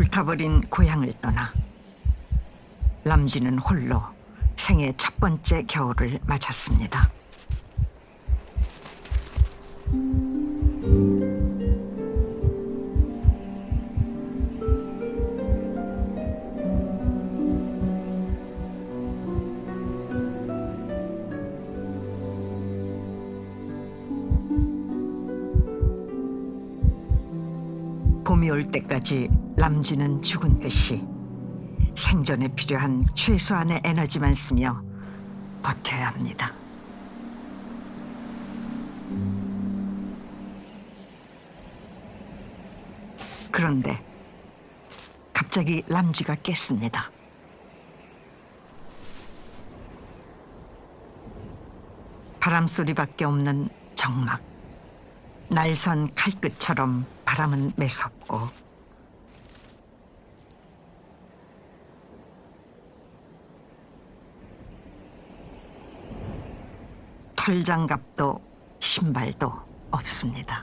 불타버린 고향을 떠나 람쥐는 홀로 생애 첫 번째 겨울을 맞았습니다. 봄이 올 때까지 람쥐는 죽은 듯이 생존에 필요한 최소한의 에너지만 쓰며 버텨야 합니다. 그런데 갑자기 람쥐가 깼습니다. 바람소리밖에 없는 정막. 날선 칼끝처럼 바람은 매섭고 털장갑도 신발도 없습니다.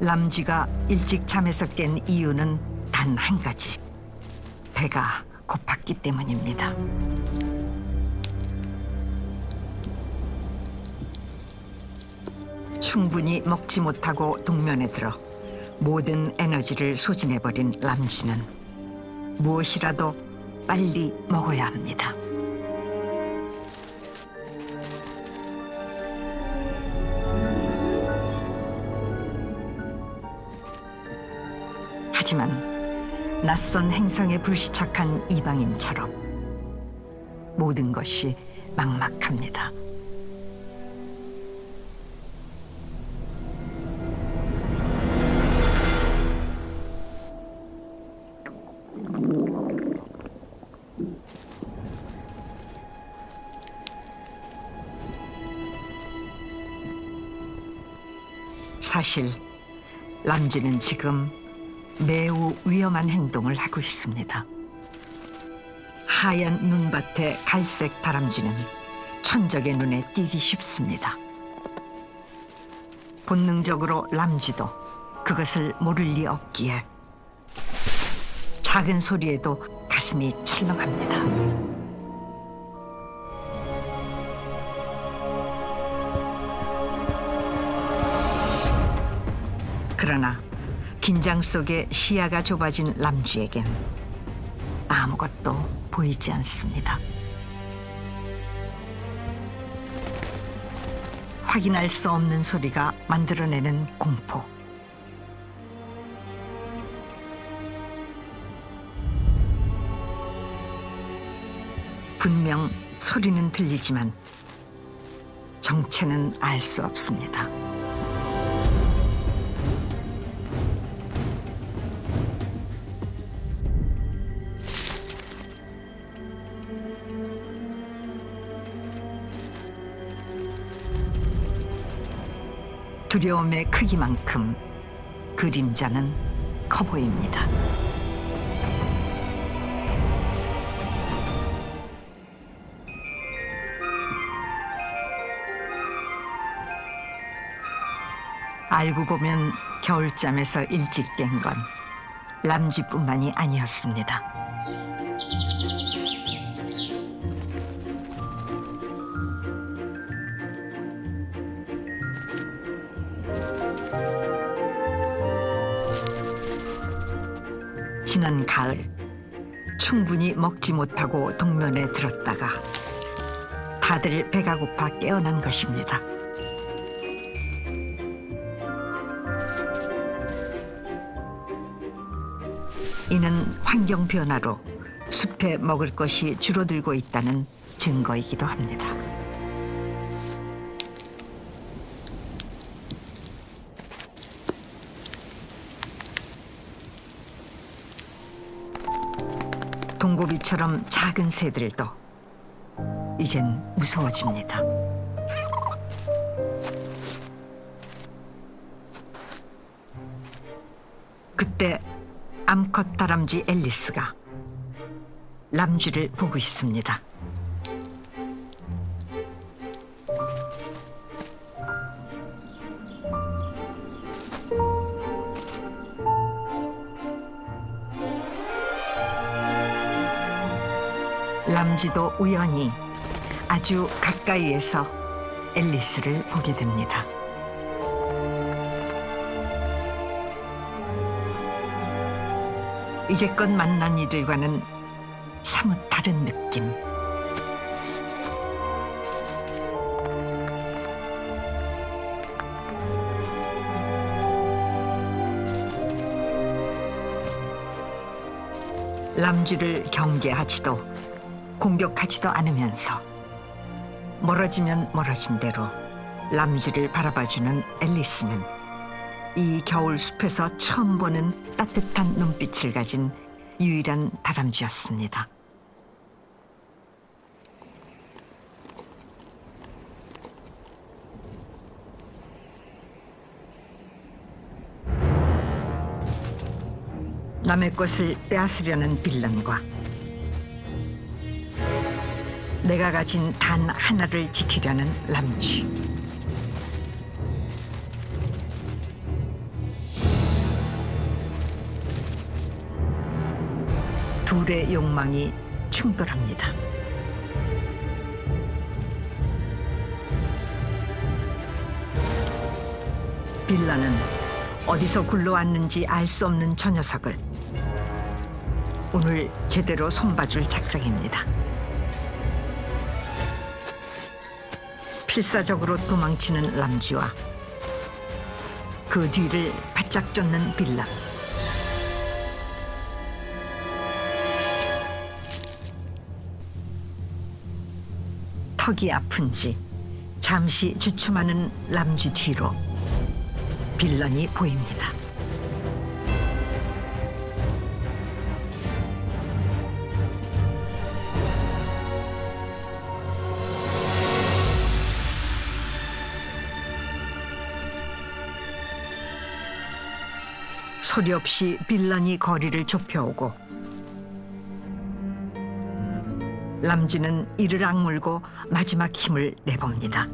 람쥐가 일찍 잠에서 깬 이유는 단 한 가지. 배가 고팠기 때문입니다. 충분히 먹지 못하고 동면에 들어 모든 에너지를 소진해버린 람쥐는 무엇이라도 빨리 먹어야 합니다. 하지만 낯선 행성에 불시착한 이방인처럼 모든 것이 막막합니다. 사실 람쥐는 지금 매우 위험한 행동을 하고 있습니다. 하얀 눈밭의 갈색 다람쥐는 천적의 눈에 띄기 쉽습니다. 본능적으로 람쥐도 그것을 모를 리 없기에 작은 소리에도 가슴이 철렁합니다. 그러나 긴장 속에 시야가 좁아진 람쥐에겐 아무것도 보이지 않습니다. 확인할 수 없는 소리가 만들어내는 공포. 분명 소리는 들리지만 정체는 알 수 없습니다. 두려움의 크기만큼 그림자는 커 보입니다. 알고 보면 겨울잠에서 일찍 깬 건 람쥐뿐만이 아니었습니다. 지난 가을 충분히 먹지 못하고 동면에 들었다가 다들 배가 고파 깨어난 것입니다. 이는 환경 변화로 숲에 먹을 것이 줄어들고 있다는 증거이기도 합니다. 동고비처럼 작은 새들도 이젠 무서워집니다. 그때 암컷 다람쥐 앨리스가 람쥐를 보고 있습니다. 람쥐도 우연히 아주 가까이에서 앨리스를 보게 됩니다. 이제껏 만난 이들과는 사뭇 다른 느낌. 람쥐를 경계하지도 공격하지도 않으면서 멀어지면 멀어진 대로 람쥐를 바라봐주는 앨리스는 이 겨울 숲에서 처음 보는 따뜻한 눈빛을 가진 유일한 다람쥐였습니다. 남의 것을 빼앗으려는 빌런과 내가 가진 단 하나를 지키려는 람쥐. 둘의 욕망이 충돌합니다. 빌런은 어디서 굴러왔는지 알 수 없는 저 녀석을 오늘 제대로 손봐줄 작정입니다. 필사적으로 도망치는 람쥐와 그 뒤를 바짝 쫓는 빌런. 턱이 아픈지 잠시 주춤하는 람쥐 뒤로 빌런이 보입니다. 소리 없이 빌런이 거리를 좁혀오고 람쥐는 이를 악물고 마지막 힘을 내봅니다.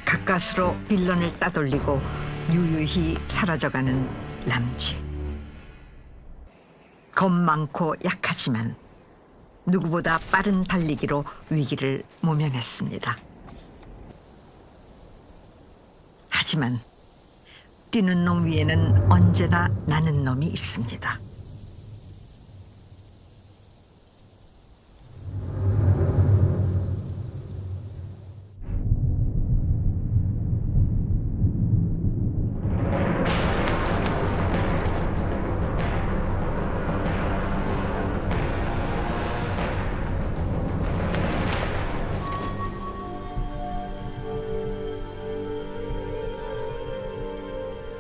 가까스로 빌런을 따돌리고 유유히 사라져가는 람쥐. 겁 많고 약하지만 누구보다 빠른 달리기로 위기를 모면했습니다. 하지만 뛰는 놈 위에는 언제나 나는 놈이 있습니다.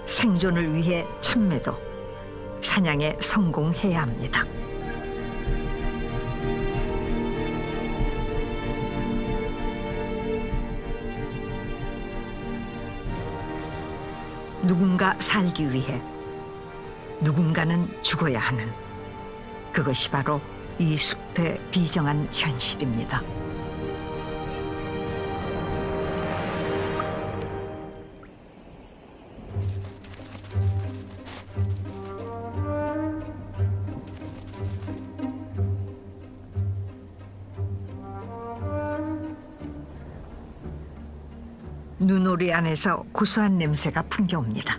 생존을 위해 참매도 사냥에 성공해야 합니다. 누군가 살기 위해 누군가는 죽어야 하는 그것이 바로 이 숲의 비정한 현실입니다. 눈오리 안에서 고소한 냄새가 풍겨옵니다.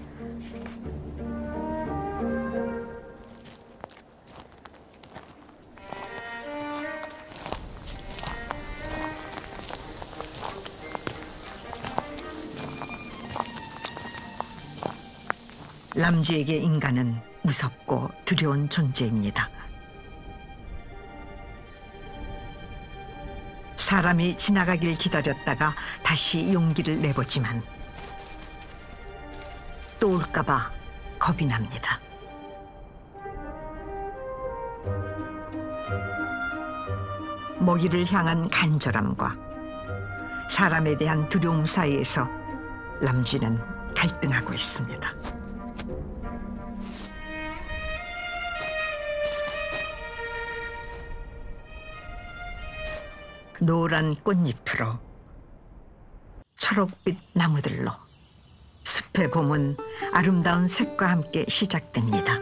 람쥐에게 인간은 무섭고 두려운 존재입니다. 사람이 지나가길 기다렸다가 다시 용기를 내보지만 또 올까 봐 겁이 납니다. 먹이를 향한 간절함과 사람에 대한 두려움 사이에서 람쥐는 갈등하고 있습니다. 노란 꽃잎으로 초록빛 나무들로 숲의 봄은 아름다운 색과 함께 시작됩니다.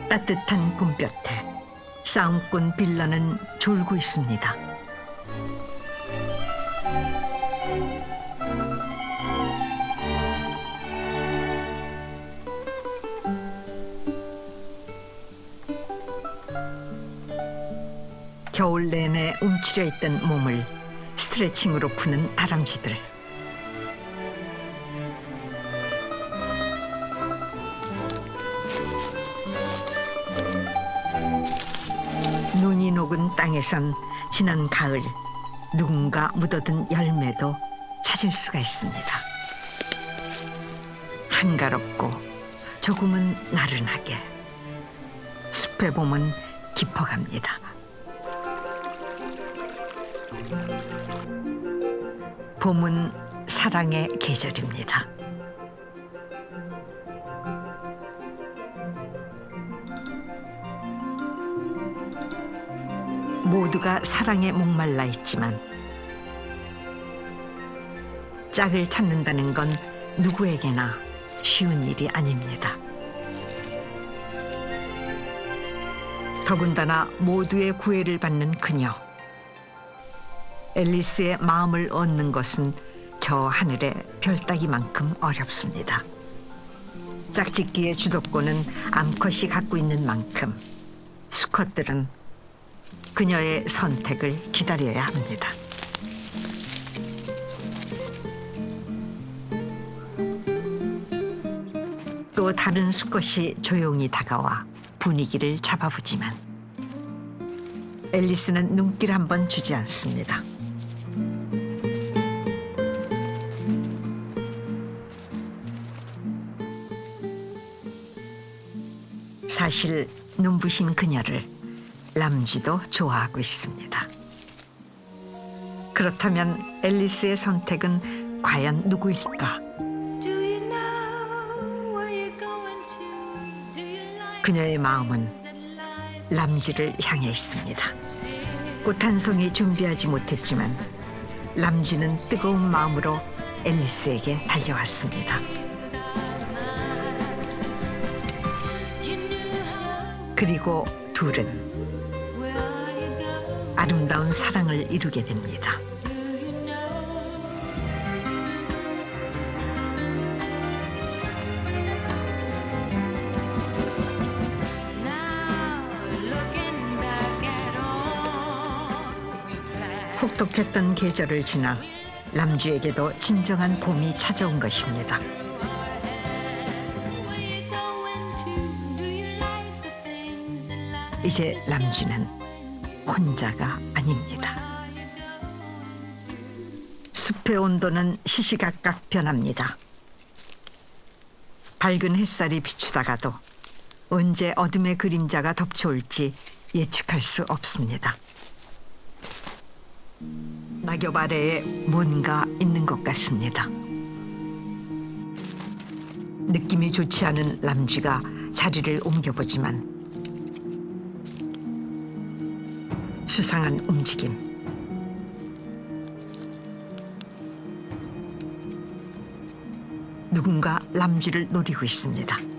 따뜻한 봄볕에 싸움꾼 빌라는 졸고 있습니다. 겨울 내내 움츠려 있던 몸을 스트레칭으로 푸는 다람쥐들. 눈이 녹은 땅에선 지난 가을 누군가 묻어둔 열매도 찾을 수가 있습니다. 한가롭고 조금은 나른하게 숲의 봄은 깊어갑니다. 봄은 사랑의 계절입니다. 모두가 사랑에 목말라 있지만 짝을 찾는다는 건 누구에게나 쉬운 일이 아닙니다. 더군다나 모두의 구애를 받는 그녀. 앨리스의 마음을 얻는 것은 저 하늘의 별따기만큼 어렵습니다. 짝짓기의 주도권은 암컷이 갖고 있는 만큼 수컷들은 그녀의 선택을 기다려야 합니다. 또 다른 수컷이 조용히 다가와 분위기를 잡아보지만 앨리스는 눈길 한 번 주지 않습니다. 사실 눈부신 그녀를 람쥐도 좋아하고 있습니다. 그렇다면 앨리스의 선택은 과연 누구일까? 그녀의 마음은 람쥐를 향해 있습니다. 꽃 한 송이 준비하지 못했지만 람쥐는 뜨거운 마음으로 앨리스에게 달려왔습니다. 그리고 둘은 아름다운 사랑을 이루게 됩니다. 혹독했던 계절을 지나 람쥐에게도 진정한 봄이 찾아온 것입니다. 이제 람쥐는 혼자가 아닙니다. 숲의 온도는 시시각각 변합니다. 밝은 햇살이 비추다가도 언제 어둠의 그림자가 덮쳐올지 예측할 수 없습니다. 낙엽 아래에 뭔가 있는 것 같습니다. 느낌이 좋지 않은 람쥐가 자리를 옮겨보지만 수상한 움직임. 누군가 람쥐를 노리고 있습니다.